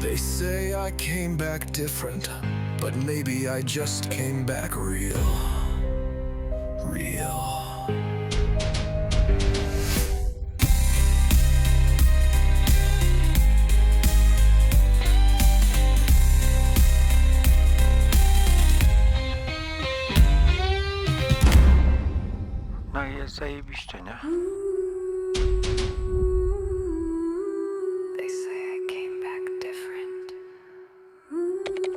They say I came back different, but maybe I just came back real. Real. No i jest zajebiście, nie? They say I came back different,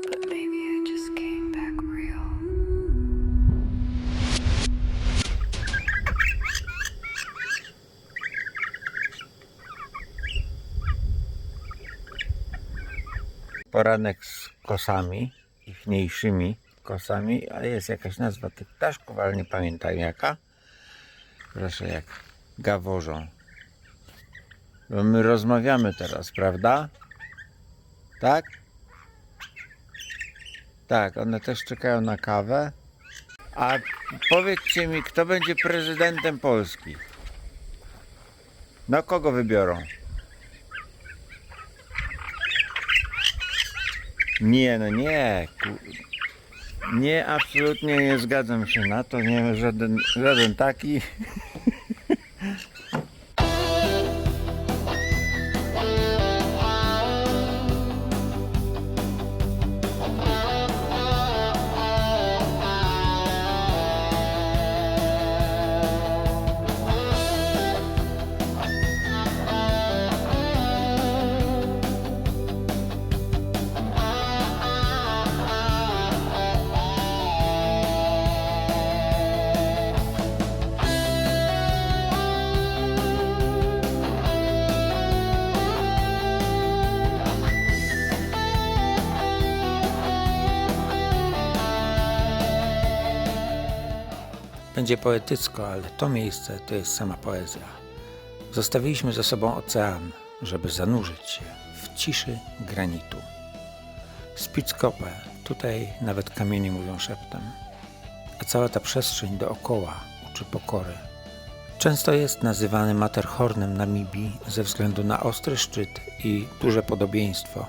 but maybe I just came back real. Poranek z kosami, ichniejszymi kosami, a jest jakaś nazwa tych ptaszków, ale nie pamiętam jaka. Proszę, jak gaworzą. Bo my rozmawiamy teraz, prawda? Tak? Tak, one też czekają na kawę. A powiedzcie mi, kto będzie prezydentem Polski? No kogo wybiorą? Nie, no nie. Nie, absolutnie nie zgadzam się na to. Nie, żaden taki. Będzie poetycko, ale to miejsce to jest sama poezja. Zostawiliśmy za sobą ocean, żeby zanurzyć się w ciszy granitu. Spitzkoppe, tutaj nawet kamienie mówią szeptem, a cała ta przestrzeń dookoła uczy pokory. Często jest nazywany Matterhornem Namibii ze względu na ostry szczyt i duże podobieństwo.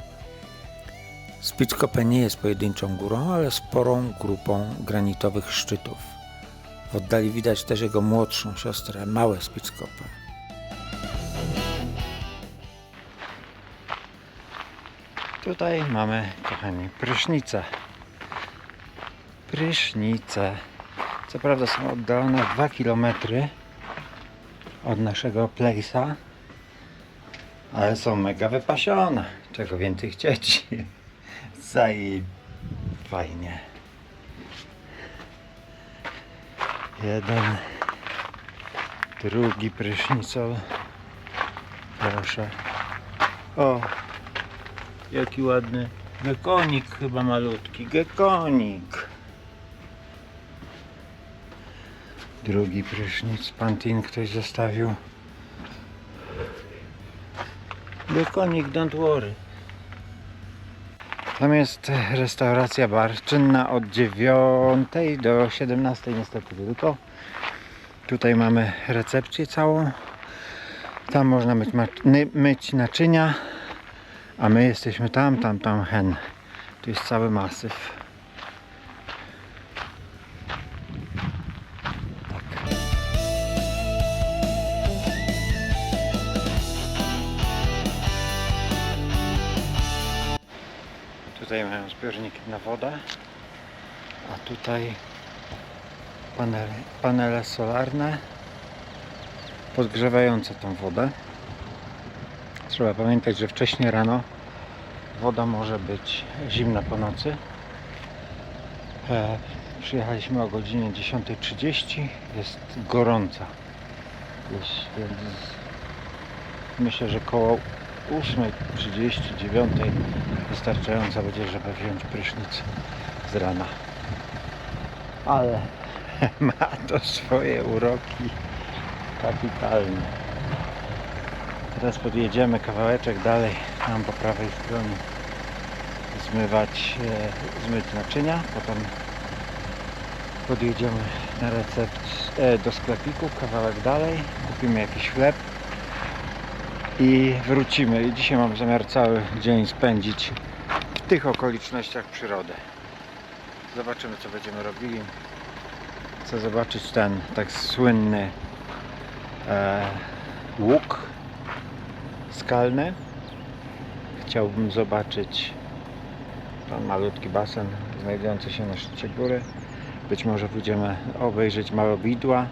Spitzkoppe nie jest pojedynczą górą, ale sporą grupą granitowych szczytów. W oddali widać też jego młodszą siostrę, małe Spitzkoppe. Tutaj mamy, kochani, prysznice. Prysznice. Co prawda są oddalone 2 km od naszego place'a, ale są mega wypasione. Czego więcej chcieć? Fajnie. Jeden, drugi prysznicol. Proszę. O, jaki ładny gekonik, chyba malutki gekonik. Drugi prysznic, Pantene ktoś zostawił. Gekonik, don't worry. Tam jest restauracja, bar, czynna od 9 do 17 niestety tylko. Tutaj mamy recepcję całą. Tam można myć naczynia, a my jesteśmy tam, hen. Tu jest cały masyw. Tutaj mają zbiorniki na wodę, a tutaj panele solarne podgrzewające tą wodę. Trzeba pamiętać, że wcześniej rano woda może być zimna po nocy. Przyjechaliśmy o godzinie 10:30, jest gorąca, więc myślę, że koło 8:30, 9:00 wystarczająca będzie, żeby wziąć prysznic z rana. Ale ma to swoje uroki kapitalne. Teraz podjedziemy kawałeczek dalej, tam po prawej stronie zmyć naczynia, potem podjedziemy na do sklepiku, kawałek dalej, kupimy jakiś chleb i wrócimy. I dzisiaj mam zamiar cały dzień spędzić w tych okolicznościach przyrody. Zobaczymy, co będziemy robili. Chcę zobaczyć ten tak słynny łuk skalny. Chciałbym zobaczyć ten malutki basen znajdujący się na szczycie góry. Być może pójdziemy obejrzeć małe widła.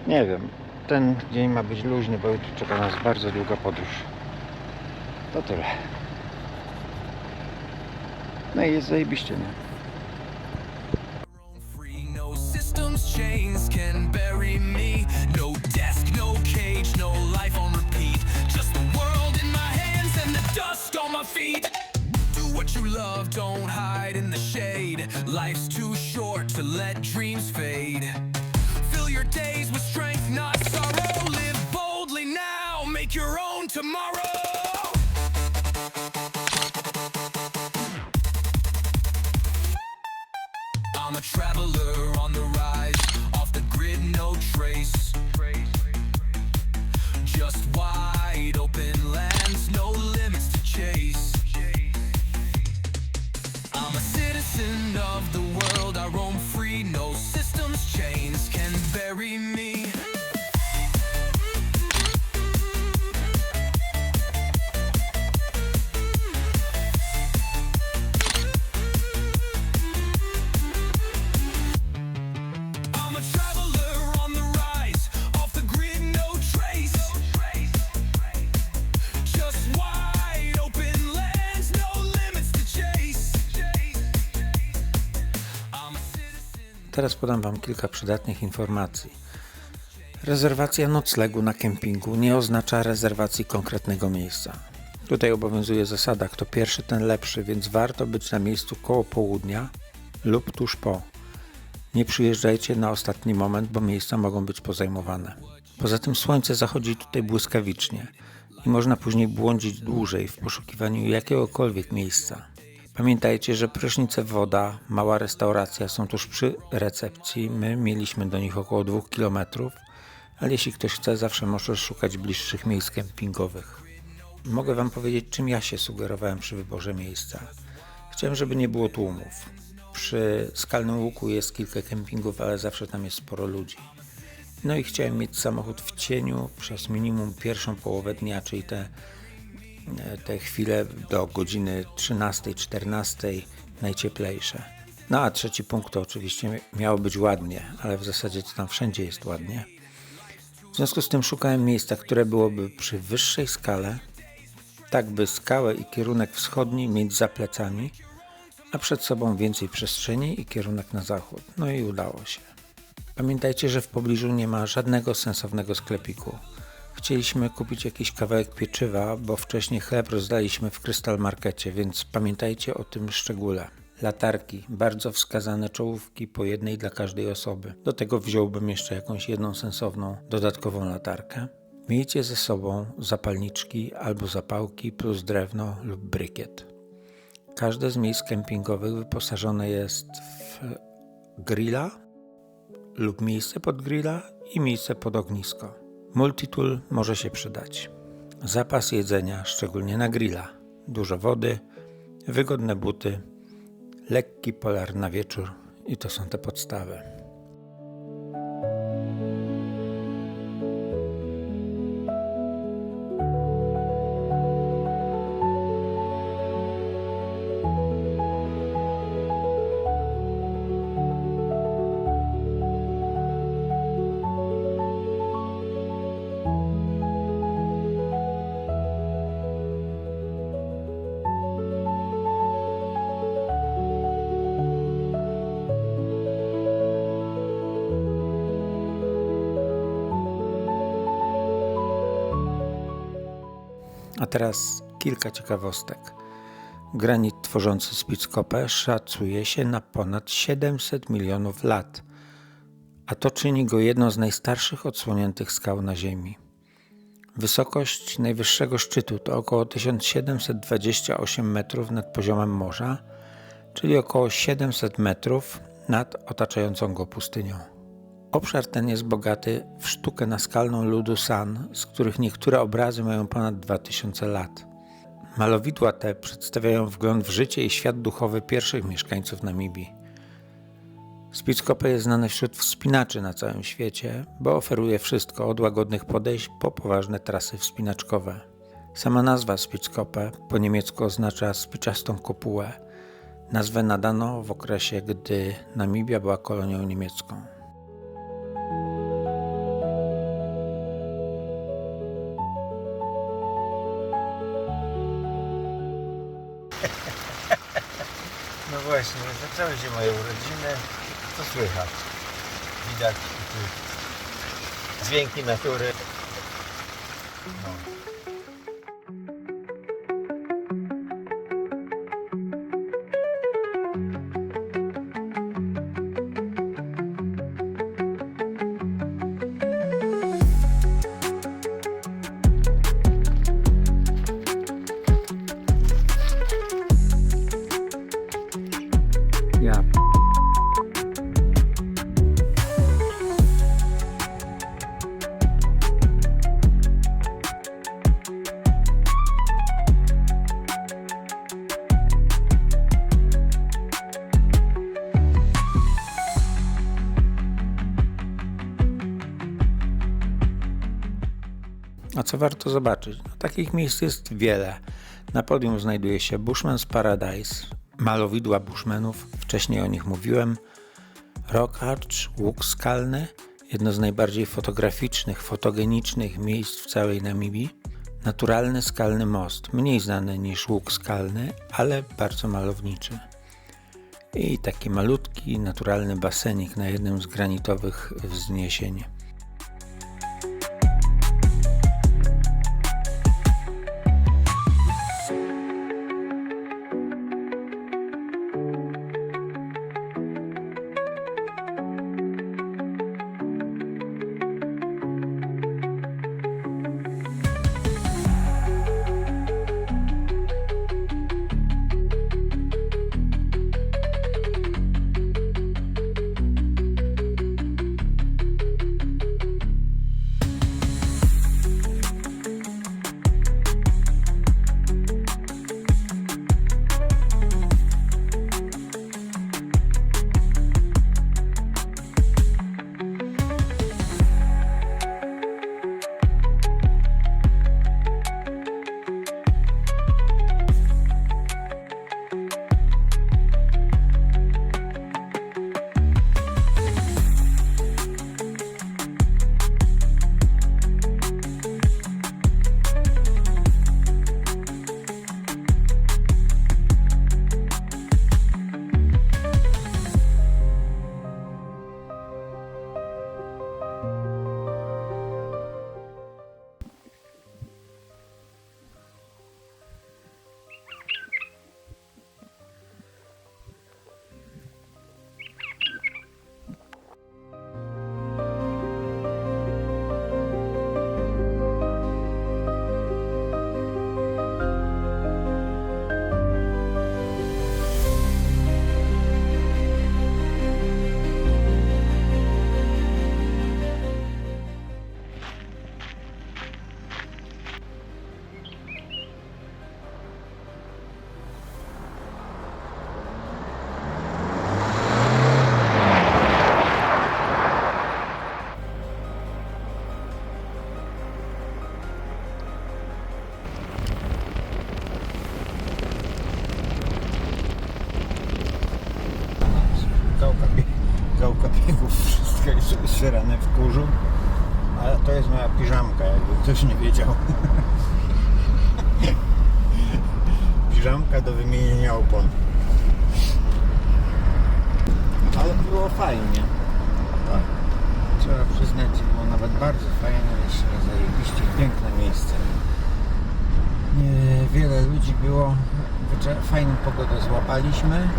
Nie wiem. Ten dzień ma być luźny, bo jutro czeka nas bardzo długa podróż. To tyle. No i jest zajebiście, nie? Free, no systems, chains can bury me. No desk, no cage, no life on repeat. Just the world in my hands and the dust on my feet. Do what you love, don't hide in the shade. Life's too short to let dreams fade. Fill your days with strength, not sorrow. Live boldly now, make your own tomorrow. I'm a traveler on the rise, off the grid, no trace. Just wide open lands, no limits to chase. I'm a citizen of the world, I roam free, no systems, chains can bury me. I'm a traveler on the rise, off the grid, no trace. Just wide open lands, no limits to chase. I'm a citizen. Teraz podam Wam kilka przydatnych informacji. Rezerwacja noclegu na kempingu nie oznacza rezerwacji konkretnego miejsca. Tutaj obowiązuje zasada, kto pierwszy, ten lepszy, więc warto być na miejscu koło południa lub tuż po. Nie przyjeżdżajcie na ostatni moment, bo miejsca mogą być pozajmowane. Poza tym słońce zachodzi tutaj błyskawicznie i można później błądzić dłużej w poszukiwaniu jakiegokolwiek miejsca. Pamiętajcie, że prysznice, woda, mała restauracja są tuż przy recepcji. My mieliśmy do nich około 2 km, ale jeśli ktoś chce, zawsze może szukać bliższych miejsc kempingowych. Mogę Wam powiedzieć, czym ja się sugerowałem przy wyborze miejsca. Chciałem, żeby nie było tłumów. Przy Skalnym Łuku jest kilka kempingów, ale zawsze tam jest sporo ludzi. No i chciałem mieć samochód w cieniu przez minimum pierwszą połowę dnia, czyli te chwile do godziny 13-14 najcieplejsze. No a trzeci punkt to oczywiście miało być ładnie, ale w zasadzie to tam wszędzie jest ładnie. W związku z tym szukałem miejsca, które byłoby przy wyższej skale, tak by skałę i kierunek wschodni mieć za plecami, a przed sobą więcej przestrzeni i kierunek na zachód. No i udało się. Pamiętajcie, że w pobliżu nie ma żadnego sensownego sklepiku. Chcieliśmy kupić jakiś kawałek pieczywa, bo wcześniej chleb rozdaliśmy w Krystal Markecie, więc pamiętajcie o tym szczególe. Latarki, bardzo wskazane czołówki, po jednej dla każdej osoby. Do tego wziąłbym jeszcze jakąś jedną sensowną, dodatkową latarkę. Miejcie ze sobą zapalniczki albo zapałki plus drewno lub brykiet. Każde z miejsc kempingowych wyposażone jest w grilla lub miejsce pod grilla i miejsce pod ognisko. Multitool może się przydać. Zapas jedzenia, szczególnie na grilla. Dużo wody, wygodne buty, lekki polar na wieczór i to są te podstawy. A teraz kilka ciekawostek. Granit tworzący Spitzkoppe szacuje się na ponad 700 milionów lat, a to czyni go jedną z najstarszych odsłoniętych skał na Ziemi. Wysokość najwyższego szczytu to około 1728 metrów nad poziomem morza, czyli około 700 metrów nad otaczającą go pustynią. Obszar ten jest bogaty w sztukę naskalną ludu San, z których niektóre obrazy mają ponad 2000 lat. Malowidła te przedstawiają wgląd w życie i świat duchowy pierwszych mieszkańców Namibii. Spitskope jest znane wśród wspinaczy na całym świecie, bo oferuje wszystko od łagodnych podejść po poważne trasy wspinaczkowe. Sama nazwa Spitskope po niemiecku oznacza spiczastą kopułę. Nazwę nadano w okresie, gdy Namibia była kolonią niemiecką. No właśnie, zaczęły się moje urodziny. Co słychać? Widać dźwięki natury. No. Ja. A co warto zobaczyć? No, takich miejsc jest wiele. Na podium znajduje się Bushman's Paradise, malowidła Bushmanów, wcześniej o nich mówiłem, Rock Arch, łuk skalny, jedno z najbardziej fotograficznych, fotogenicznych miejsc w całej Namibii, naturalny skalny most, mniej znany niż łuk skalny, ale bardzo malowniczy. I taki malutki, naturalny basenik na jednym z granitowych wzniesień. Gałka biegów, wszystko jest sierane w kurzu. Ale to jest moja piżamka, jakby ktoś nie wiedział. Piżamka do wymienienia opon. Ale było fajnie. Tak. Trzeba przyznać, że było nawet bardzo fajne, zajebiście piękne miejsce. Wiele ludzi było, fajną pogodę złapaliśmy,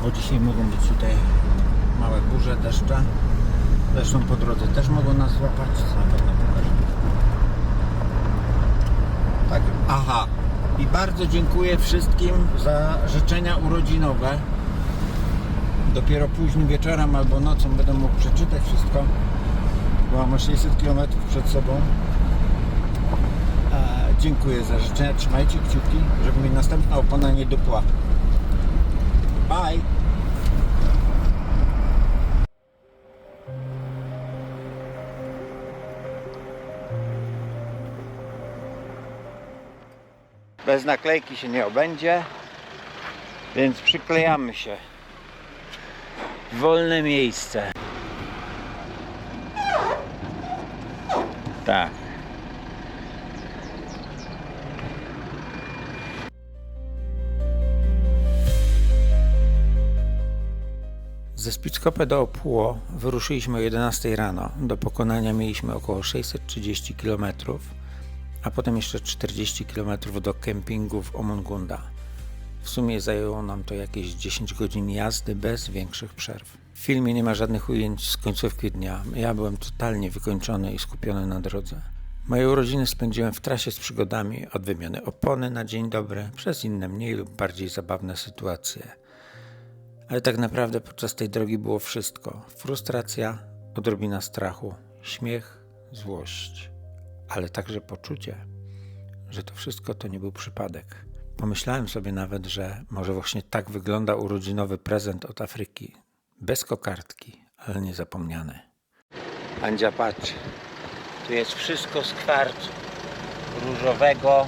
bo dzisiaj mogą być tutaj małe burze deszcza. Zresztą po drodze też mogą nas złapać, co na pewno pokażę. Tak, aha. I bardzo dziękuję wszystkim za życzenia urodzinowe, Dopiero późnym wieczorem albo nocą będę mógł przeczytać wszystko, bo mam 600 km przed sobą. Dziękuję za życzenia, trzymajcie kciuki, żeby mi następna opona nie dupła. Bye! Bez naklejki się nie obędzie, więc przyklejamy się. Wolne miejsce. Tak. Ze Spitzkoppe do Opuło wyruszyliśmy o 11 rano. Do pokonania mieliśmy około 630 km, a potem jeszcze 40 km do kempingu w Omongunda. W sumie zajęło nam to jakieś 10 godzin jazdy bez większych przerw. W filmie nie ma żadnych ujęć z końcówki dnia. Ja byłem totalnie wykończony i skupiony na drodze. Moje urodziny spędziłem w trasie z przygodami, od wymiany opony na dzień dobry, przez inne mniej lub bardziej zabawne sytuacje. Ale tak naprawdę podczas tej drogi było wszystko. Frustracja, odrobina strachu, śmiech, złość, ale także poczucie, że to wszystko to nie był przypadek. Pomyślałem sobie nawet, że może właśnie tak wygląda urodzinowy prezent od Afryki. Bez kokardki, ale niezapomniany. Andzia, patrz. Tu jest wszystko z kwarcu. Różowego,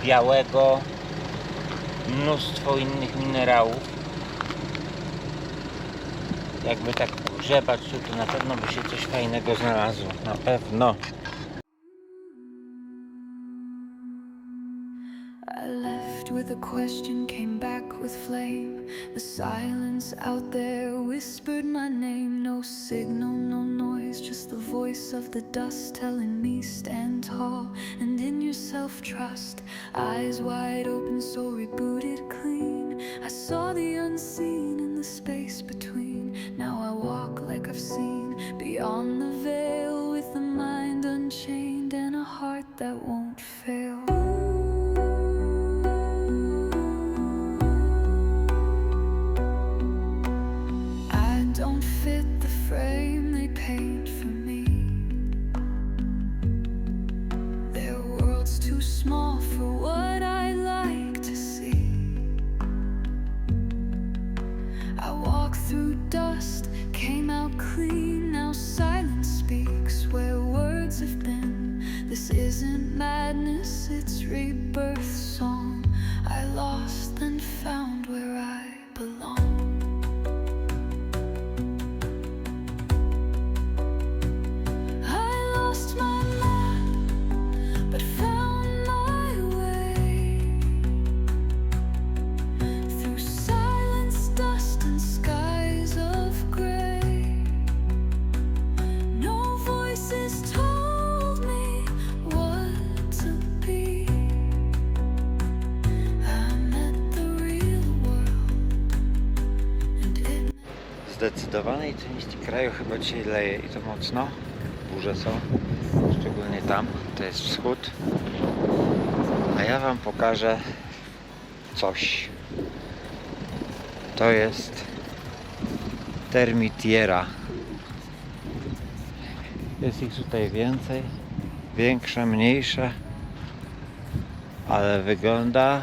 białego, mnóstwo innych minerałów. Jakby tak pogrzebać tu, to na pewno by się coś fajnego znalazło. Na pewno. I left with a question, came back with flame. The silence out there whispered my name. No signal, no noise, just the voice of the dust telling me stand tall and in your self-trust. Eyes wide open, so rebooted clean. I saw the unseen in the space between. Now I walk like I've seen beyond the veil, with a mind unchained and a heart that won't fail. Don't fit the frame they paint for me. Their world's too small for what I like to see. I walk through dust, came out clean. Now silence speaks where words have been. This isn't madness, it's rebirth song. I lost then found where I belong. W zdecydowanej części kraju chyba dzisiaj leje i to mocno. Burze są, szczególnie tam, to jest wschód. A ja wam pokażę coś. To jest termitiera. Jest ich tutaj więcej, większe, mniejsze, ale wygląda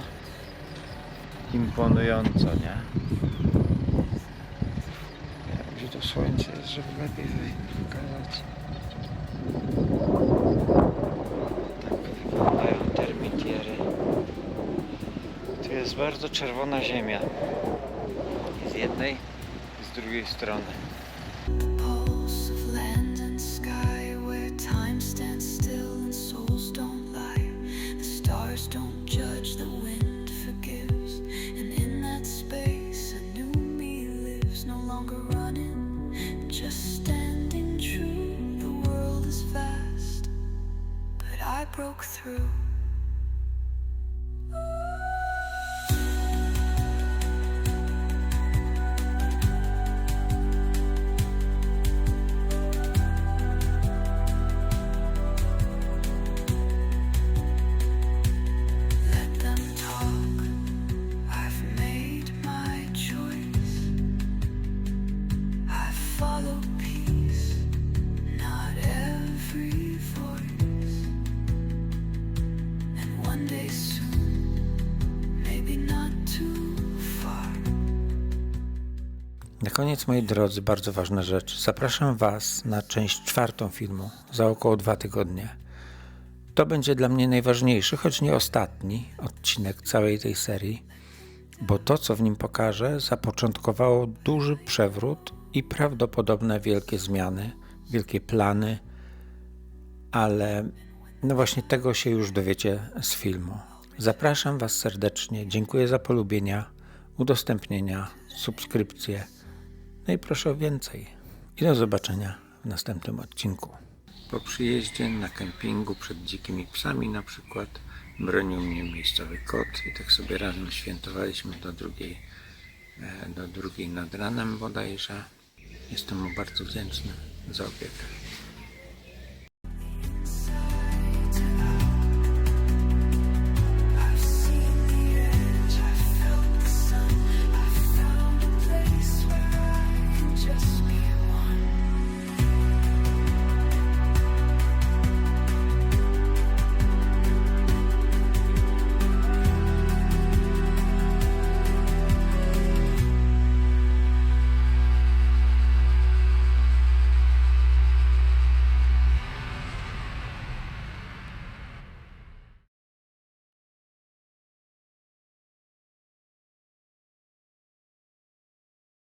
imponująco, nie? Gdzie to słońce jest, żeby lepiej pokazać. Tak wyglądają termitiery. Tu jest bardzo czerwona ziemia. Z jednej i z drugiej strony. Pulse of land and sky, where time stands still and souls don't lie. The stars don't judge, the wind forgives, and in that space a new me lives. No longer running, just standing true. The world is vast, but I broke through. Let them talk, I've made my choice. someday soon, maybe not too far. Na koniec, moi drodzy, bardzo ważna rzecz. Zapraszam Was na część 4 filmu za około 2 tygodnie. To będzie dla mnie najważniejszy, choć nie ostatni odcinek całej tej serii, bo to, co w nim pokażę, zapoczątkowało duży przewrót i prawdopodobne wielkie zmiany, wielkie plany, ale no właśnie tego się już dowiecie z filmu. Zapraszam Was serdecznie, dziękuję za polubienia, udostępnienia, subskrypcje, no i proszę o więcej. I do zobaczenia w następnym odcinku. Po przyjeździe na kempingu przed dzikimi psami na przykład bronił mnie miejscowy kot i tak sobie razem świętowaliśmy do drugiej nad ranem bodajże. Jestem mu bardzo wdzięczny za opiekę.